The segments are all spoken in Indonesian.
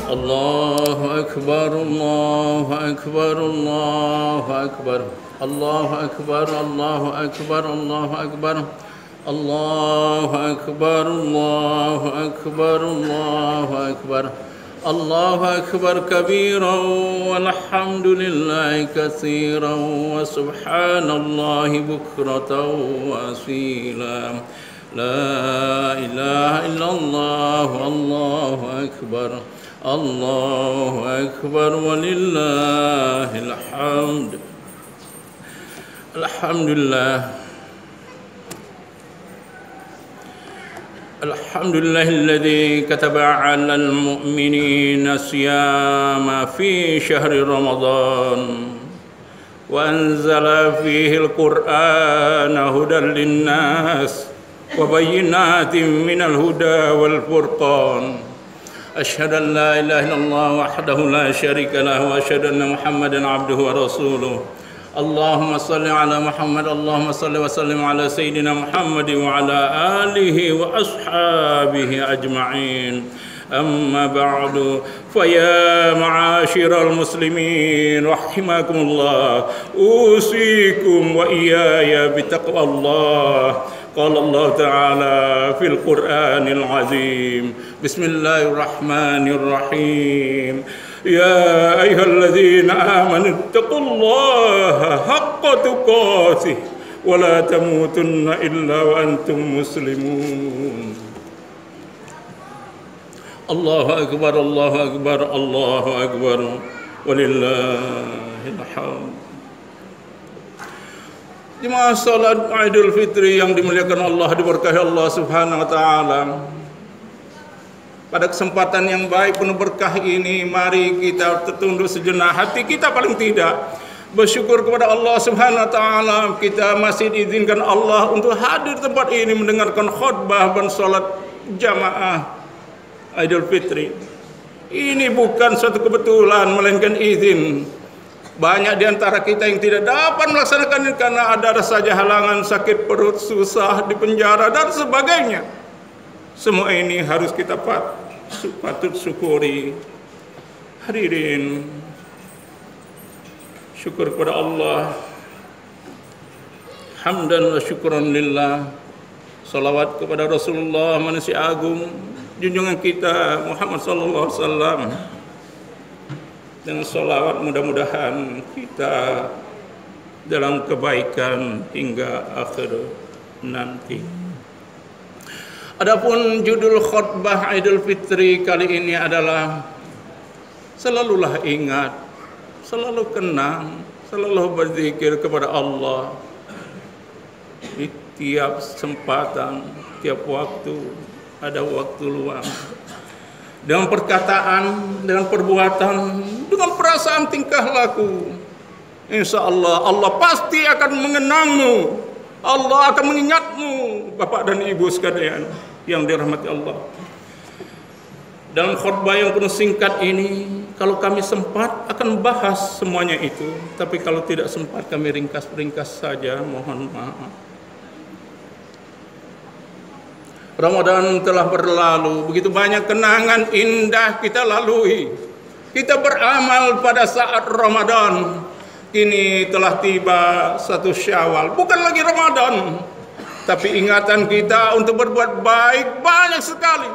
الله أكبر الله أكبر الله أكبر الله أكبر الله أكبر الله أكبر الله أكبر الله أكبر الله أكبر الله أكبر كبيرا والحمد لله كثيرا وسبحان الله بكرة وأصيلا لا إله إلا الله الله أكبر الله أكبر ولله الحمد الحمد لله الحمد لله الذي كتب على المؤمنين الصيام في شهر رمضان وأنزل فيه القرآن هدى للناس وبينات من الهدى والفرقان أشهد أن لا إله إلا الله وحده لا شريك له وأشهد أن محمدا عبده ورسوله اللهم صل على محمد اللهم صل وسلم على سيدنا محمد وعلى آله وأصحابه أجمعين أما بعد فيا معاشر المسلمين رحمكم الله أوصيكم وإياي بتقوى الله قال الله تعالى في القرآن العظيم بسم الله الرحمن الرحيم يا أيها الذين آمنوا اتقوا الله حق تقاته ولا تموتن إلا وأنتم مسلمون الله أكبر الله أكبر الله أكبر ولله الحمد. Jemaah salat Idul Fitri yang dimuliakan Allah, diberkahi Allah Subhanahu wa taala. Pada kesempatan yang baik penuh berkah ini, mari kita tertunduk sejenak, hati kita paling tidak bersyukur kepada Allah Subhanahu wa taala. Kita masih diizinkan Allah untuk hadir tempat ini mendengarkan khutbah dan salat jamaah Idul Fitri. Ini bukan suatu kebetulan melainkan izin. Banyak di antara kita yang tidak dapat melaksanakan ini karena ada saja halangan, sakit perut, susah, di penjara dan sebagainya. Semua ini harus kita patut syukuri. Hadirin, syukur kepada Allah. Hamdan wa syukran lillah. Salawat kepada Rasulullah manusia agung, junjungan kita Muhammad sallallahu alaihi wasallam. Dengan salawat mudah-mudahan kita dalam kebaikan hingga akhir nanti. Adapun judul khutbah Idul Fitri kali ini adalah selalulah ingat, selalu kenang, selalu berzikir kepada Allah di tiap kesempatan, tiap waktu ada waktu luang. Dengan perkataan, dengan perbuatan, dengan perasaan tingkah laku, insya Allah, Allah pasti akan mengenangmu. Allah akan mengingatmu, Bapak dan Ibu sekalian yang dirahmati Allah. Dalam khutbah yang penuh singkat ini, kalau kami sempat akan bahas semuanya itu, tapi kalau tidak sempat kami ringkas-ringkas saja, mohon maaf. Ramadan telah berlalu, begitu banyak kenangan indah kita lalui. Kita beramal pada saat Ramadan. Kini telah tiba 1 Syawal, bukan lagi Ramadan, tapi ingatan kita untuk berbuat baik banyak sekali.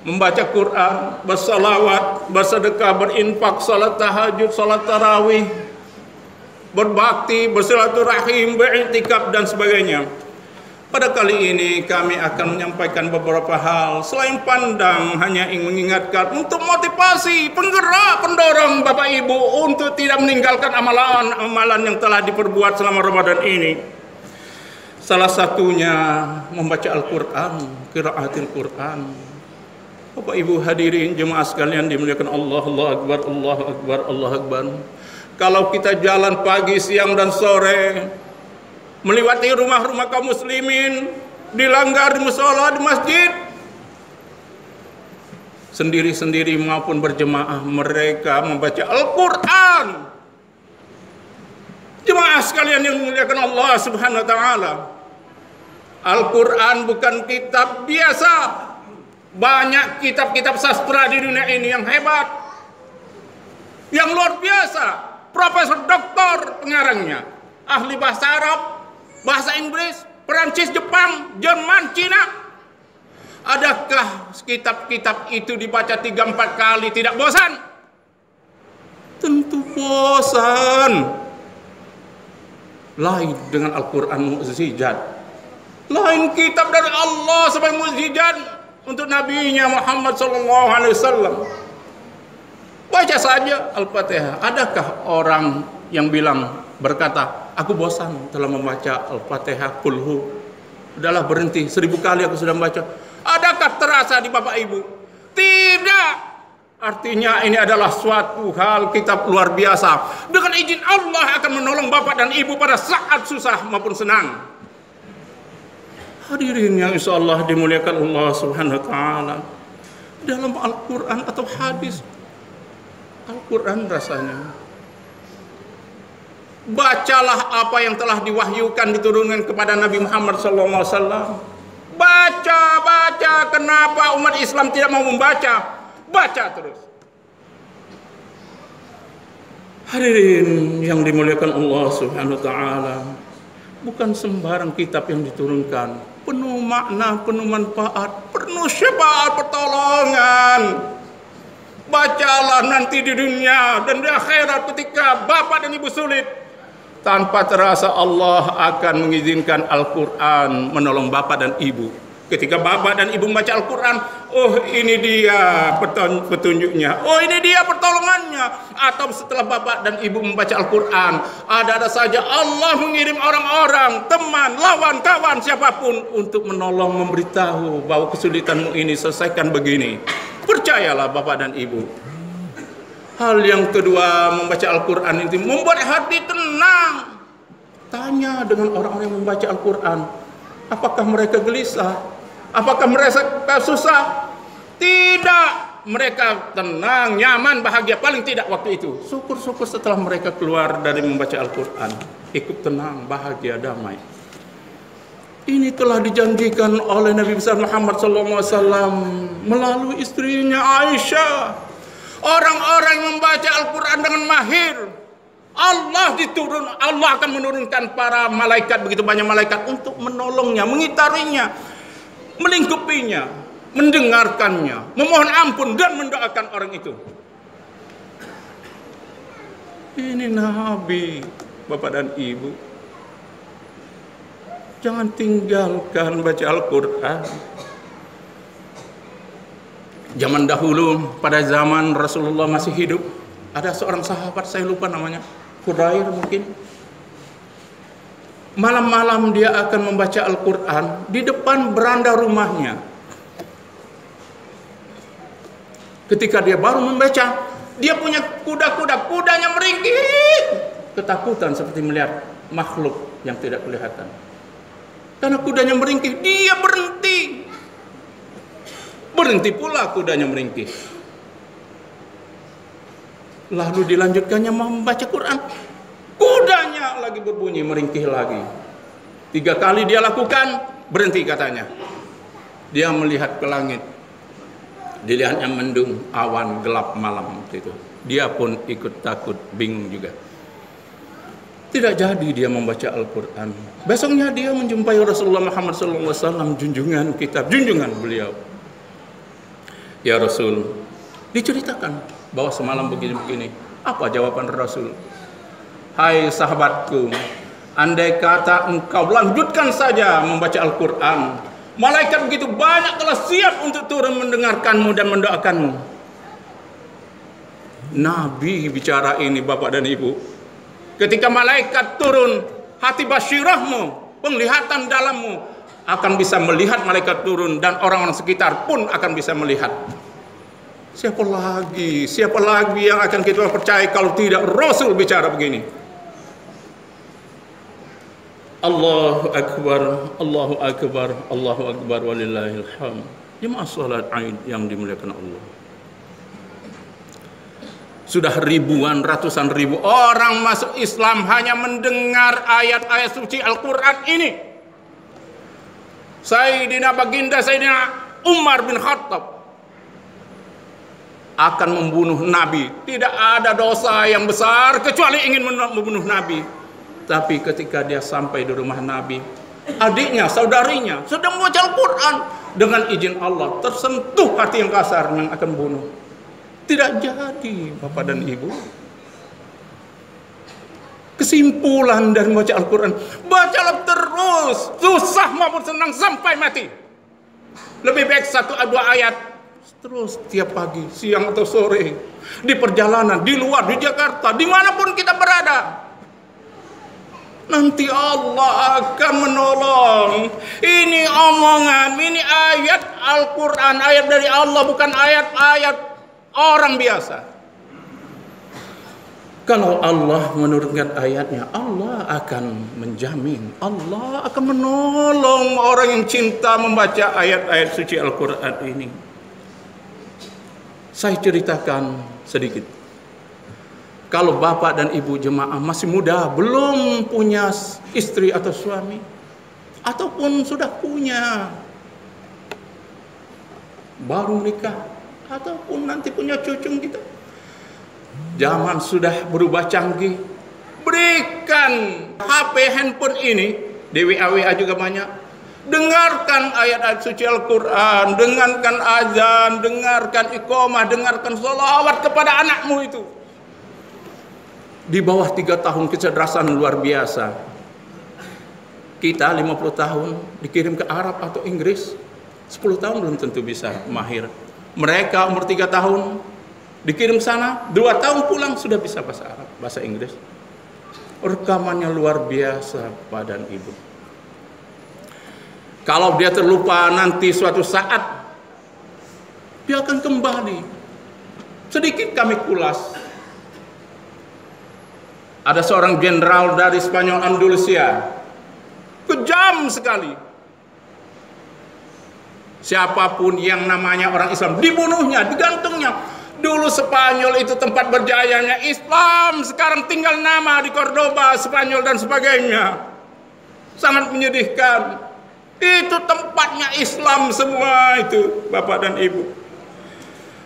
Membaca Quran, bersalawat, bersedekah, berinfak, salat tahajud, salat tarawih, berbakti, bersilaturahim, beriktikaf dan sebagainya. Pada kali ini kami akan menyampaikan beberapa hal selain pandang, hanya ingin mengingatkan untuk motivasi, penggerak, pendorong Bapak Ibu untuk tidak meninggalkan amalan-amalan yang telah diperbuat selama Ramadan ini. Salah satunya membaca Al-Quran, qiraatil Quran. Bapak Ibu hadirin jemaah sekalian dimuliakan Allah, Allahu Akbar, Allahu Akbar, Allahu Akbar. Kalau kita jalan pagi, siang dan sore, melewati rumah-rumah kaum muslimin, dilanggar di mushola, di masjid, sendiri-sendiri maupun berjemaah, mereka membaca Al-Quran. Jemaah sekalian yang dimuliakan Allah Subhanahu wa taala, Al-Quran bukan kitab biasa. Banyak kitab-kitab sastra di dunia ini yang hebat, yang luar biasa. Profesor doktor pengarangnya, ahli bahasa Arab, bahasa Inggris, Perancis, Jepang, Jerman, Cina. Adakah kitab-kitab itu dibaca 3-4 kali tidak bosan? Tentu bosan. Lain dengan Al-Quran mukjizat. Lain kitab dari Allah sebagai mukjizat untuk nabinya Muhammad SAW. Baca saja Al-Fatihah. Adakah orang yang berkata, aku bosan telah membaca Al-Fatihah, kulhu, udahlah berhenti, 1000 kali aku sudah membaca. Adakah terasa di Bapak Ibu? Tidak. Artinya ini adalah suatu hal kitab luar biasa. Dengan izin Allah akan menolong Bapak dan Ibu pada saat susah maupun senang. Hadirin yang insya Allah dimuliakan Allah Subhanahu wa Ta'ala, dalam Al-Quran atau hadis, Al-Quran rasanya, bacalah apa yang telah diwahyukan diturunkan kepada Nabi Muhammad SAW. Baca, kenapa umat Islam tidak mau membaca? Baca terus. Hadirin yang dimuliakan Allah Subhanahu wa Ta'ala, bukan sembarang kitab yang diturunkan, penuh makna, penuh manfaat, penuh syafaat pertolongan. Bacalah nanti di dunia dan di akhirat ketika Bapak dan Ibu sulit, tanpa terasa Allah akan mengizinkan Al-Quran menolong Bapak dan Ibu. Ketika Bapak dan Ibu membaca Al-Quran, oh ini dia petunjuknya, oh ini dia pertolongannya. Atau setelah Bapak dan Ibu membaca Al-Quran, ada saja Allah mengirim orang-orang, teman, lawan, kawan, siapapun untuk menolong, memberitahu bahwa kesulitanmu ini selesaikan begini. Percayalah Bapak dan Ibu. Hal yang kedua, membaca Al-Quran itu membuat hati tenang. Tanya dengan orang-orang yang membaca Al-Quran, apakah mereka gelisah? Apakah mereka susah? Tidak. Mereka tenang, nyaman, bahagia. Paling tidak waktu itu. Syukur-syukur setelah mereka keluar dari membaca Al-Quran, ikut tenang, bahagia, damai. Ini telah dijanjikan oleh Nabi besar Muhammad SAW melalui istrinya Aisyah. Orang-orang yang membaca Al-Quran dengan mahir, Allah akan menurunkan para malaikat, begitu banyak malaikat untuk menolongnya, mengitarinya, melingkupinya, mendengarkannya, memohon ampun dan mendoakan orang itu. Ini Nabi, Bapak dan Ibu. Jangan tinggalkan baca Al-Quran. Zaman dahulu, pada zaman Rasulullah masih hidup, ada seorang sahabat, saya lupa namanya, Hurair mungkin. Malam-malam dia akan membaca Al-Quran di depan beranda rumahnya. Ketika dia baru membaca, dia punya kuda-kuda, kudanya meringkih. Ketakutan seperti melihat makhluk yang tidak kelihatan. Karena kudanya meringkih, dia berhenti. Berhenti pula kudanya meringkih. Lalu dilanjutkannya membaca Quran. Kudanya lagi berbunyi, meringkih lagi. 3 kali dia lakukan, berhenti katanya. Dia melihat ke langit. Dilihatnya mendung, awan, gelap malam itu. Dia pun ikut takut, bingung juga. Tidak jadi dia membaca Al-Quran. Besoknya dia menjumpai Rasulullah Muhammad SAW, junjungan kitab, junjungan beliau. Ya Rasul, diceritakan bahwa semalam begini-begini. Apa jawaban Rasul? Hai sahabatku, andai kata engkau lanjutkan saja membaca Al-Quran, malaikat begitu banyak telah siap untuk turun mendengarkanmu dan mendoakanmu. Nabi bicara ini Bapak dan Ibu. Ketika malaikat turun, hati basyirahmu, penglihatan dalammu akan bisa melihat malaikat turun, dan orang-orang sekitar pun akan bisa melihat. Siapa lagi yang akan kita percaya kalau tidak Rasul bicara begini? Allahu Akbar, Allahu Akbar, Allahu Akbar, walillahil hamd. Jemaah salat Aid yang dimuliakan Allah. Sudah ribuan, ratusan ribu orang masuk Islam hanya mendengar ayat-ayat suci Al-Quran ini. Sayyidina Baginda Sayyidina Umar bin Khattab akan membunuh Nabi. Tidak ada dosa yang besar kecuali ingin membunuh Nabi. Tapi ketika dia sampai di rumah Nabi, adiknya, saudarinya sedang membaca Al-Quran. Dengan izin Allah tersentuh hati yang kasar yang akan bunuh. Tidak jadi, Bapak dan Ibu. Kesimpulan dari membaca Al-Quran, bacalah terus, susah maupun senang sampai mati. Lebih baik 1-2 ayat terus tiap pagi, siang atau sore, di perjalanan, di luar, di Jakarta, dimanapun kita berada. Nanti Allah akan menolong. Ini omongan, ini ayat Al-Quran, ayat dari Allah, bukan ayat-ayat orang biasa. Kalau Allah menurunkan ayatnya, Allah akan menjamin, Allah akan menolong orang yang cinta membaca ayat-ayat suci Al-Quran ini. Saya ceritakan sedikit. Kalau bapak dan ibu jemaah masih muda, belum punya istri atau suami, ataupun sudah punya, baru menikah, ataupun nanti punya cucu kita, zaman sudah berubah canggih, berikan HP handphone ini, di WA juga banyak, dengarkan ayat-ayat suci Al-Quran, dengarkan azan, dengarkan iqamah, dengarkan sholawat kepada anakmu itu. Di bawah 3 tahun kecerdasan luar biasa. Kita 50 tahun dikirim ke Arab atau Inggris, 10 tahun belum tentu bisa mahir. Mereka umur 3 tahun dikirim sana, 2 tahun pulang sudah bisa bahasa Arab, bahasa Inggris. Rekamannya luar biasa, Bapak dan Ibu. Kalau dia terlupa nanti suatu saat, dia akan kembali. Sedikit kami kulas. Ada seorang jenderal dari Spanyol Andalusia, kejam sekali. Siapapun yang namanya orang Islam dibunuhnya, digantungnya. Dulu Spanyol itu tempat berjayanya Islam, sekarang tinggal nama di Cordoba, Spanyol dan sebagainya. Sangat menyedihkan. Itu tempatnya Islam semua itu, Bapak dan Ibu.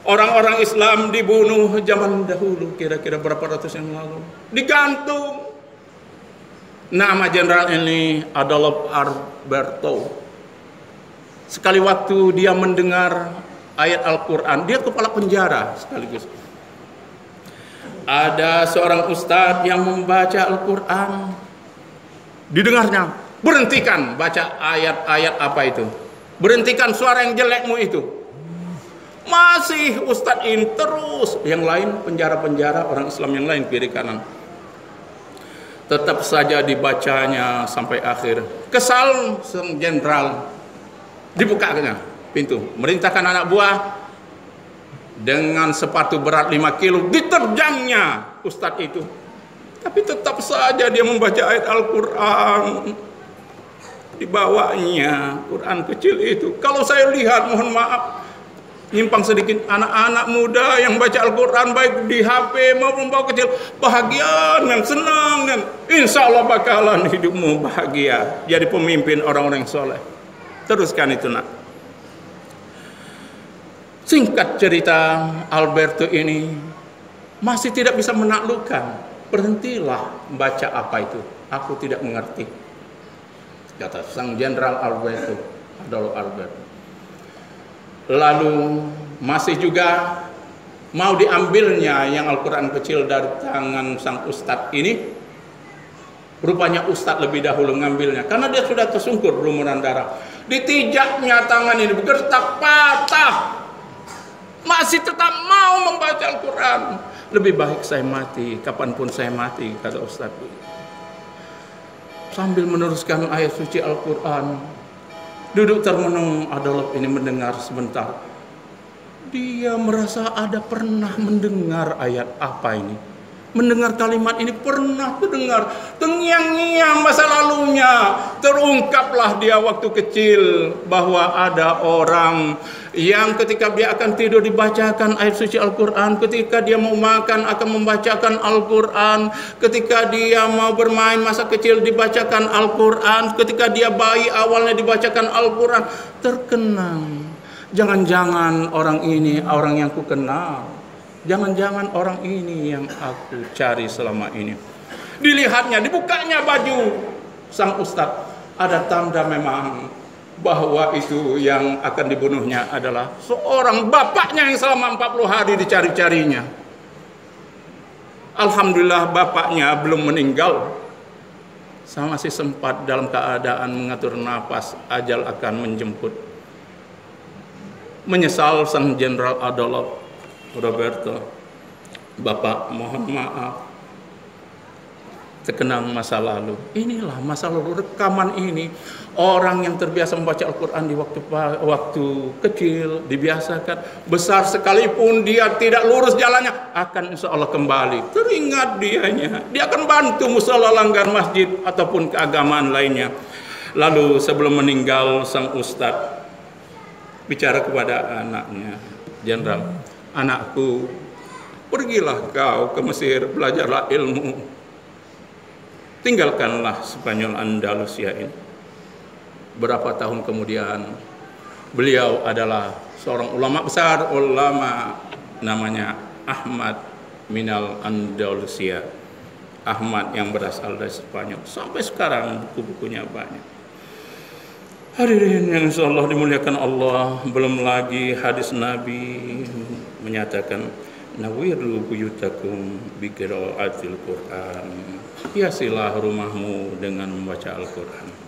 Orang-orang Islam dibunuh zaman dahulu, kira-kira berapa ratus yang lalu. Digantung. Nama jenderal ini Adolf Alberto. Sekali waktu dia mendengar ayat Al-Quran, dia kepala penjara sekaligus. Ada seorang ustadz yang membaca Al-Quran, didengarnya, berhentikan baca ayat-ayat apa itu, berhentikan suara yang jelekmu itu. Masih ustadz ini terus, yang lain penjara-penjara orang Islam yang lain kiri kanan. Tetap saja dibacanya sampai akhir. Kesal sang jenderal, dibukanya pintu, merintahkan anak buah dengan sepatu berat 5 kilo, diterjangnya ustadz itu. Tapi tetap saja dia membaca ayat Al-Quran. Dibawanya Quran kecil itu. Kalau saya lihat, mohon maaf, nyimpang sedikit, anak-anak muda yang baca Al-Quran baik di HP maupun bawa kecil, bahagia dan senang, dan insya Allah bakalan hidupmu bahagia, jadi pemimpin orang-orang yang soleh. Teruskan itu nak. Singkat cerita, Alberto ini masih tidak bisa menaklukkan. Berhentilah membaca apa itu, aku tidak mengerti, kata sang jenderal Alberto, Adolf Alberto. Lalu masih juga mau diambilnya yang Al-Quran kecil dari tangan sang ustadz ini. Rupanya ustadz lebih dahulu ngambilnya karena dia sudah tersungkur berlumuran darah. Ditijaknya tangan ini, bergertak patah. Masih tetap mau membaca Al-Quran. Lebih baik saya mati, kapanpun saya mati, kata ustadz. Sambil meneruskan ayat suci Al-Quran, duduk termenung, Adolf ini mendengar sebentar. Dia merasa ada pernah mendengar ayat apa ini. Mendengar kalimat ini pernah terdengar. Terngiang-ngiang masa lalunya. Terungkaplah dia waktu kecil bahwa ada orang yang ketika dia akan tidur dibacakan ayat suci Al-Quran. Ketika dia mau makan akan membacakan Al-Quran. Ketika dia mau bermain masa kecil dibacakan Al-Quran. Ketika dia bayi awalnya dibacakan Al-Quran. Terkenang. Jangan-jangan orang ini orang yang ku kenal. Jangan-jangan orang ini yang aku cari selama ini. Dilihatnya, dibukanya baju sang ustadz. Ada tanda memang bahwa itu yang akan dibunuhnya adalah seorang bapaknya yang selama 40 hari dicari-carinya. Alhamdulillah bapaknya belum meninggal. Sama masih sempat dalam keadaan mengatur nafas, ajal akan menjemput. Menyesal sang Jenderal Adolf Roberto, Bapak mohon maaf, terkenang masa lalu. Inilah masa lalu, rekaman ini. Orang yang terbiasa membaca Al-Quran di waktu kecil, dibiasakan, besar sekalipun dia tidak lurus jalannya, akan insya Allah kembali. Teringat dianya, dia akan bantu musola, langgar masjid, ataupun keagamaan lainnya. Lalu sebelum meninggal sang ustadz bicara kepada anaknya, Jenderal, anakku, pergilah kau ke Mesir, belajarlah ilmu. Tinggalkanlah Spanyol Andalusia ini. Berapa tahun kemudian, beliau adalah seorang ulama besar, ulama namanya Ahmad minal Andalusia. Ahmad yang berasal dari Spanyol. Sampai sekarang buku-bukunya banyak. Hadirin yang insyaallah dimuliakan Allah, belum lagi hadis Nabi menyatakan nawiru buyutakum biqiraatil Qur'an. Hiasilah rumahmu dengan membaca Al-Qur'an.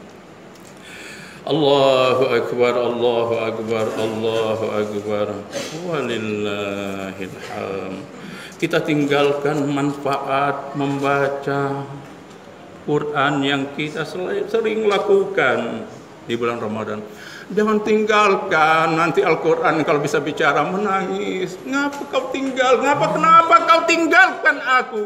Allahu akbar, Allahu akbar, Allahu akbar, walillahil hamd. Kita tinggalkan manfaat membaca Quran yang kita sering lakukan di bulan Ramadan. Jangan tinggalkan nanti Al-Quran kalau bisa bicara menangis. Ngapa kau tinggal? Kenapa kau tinggalkan aku?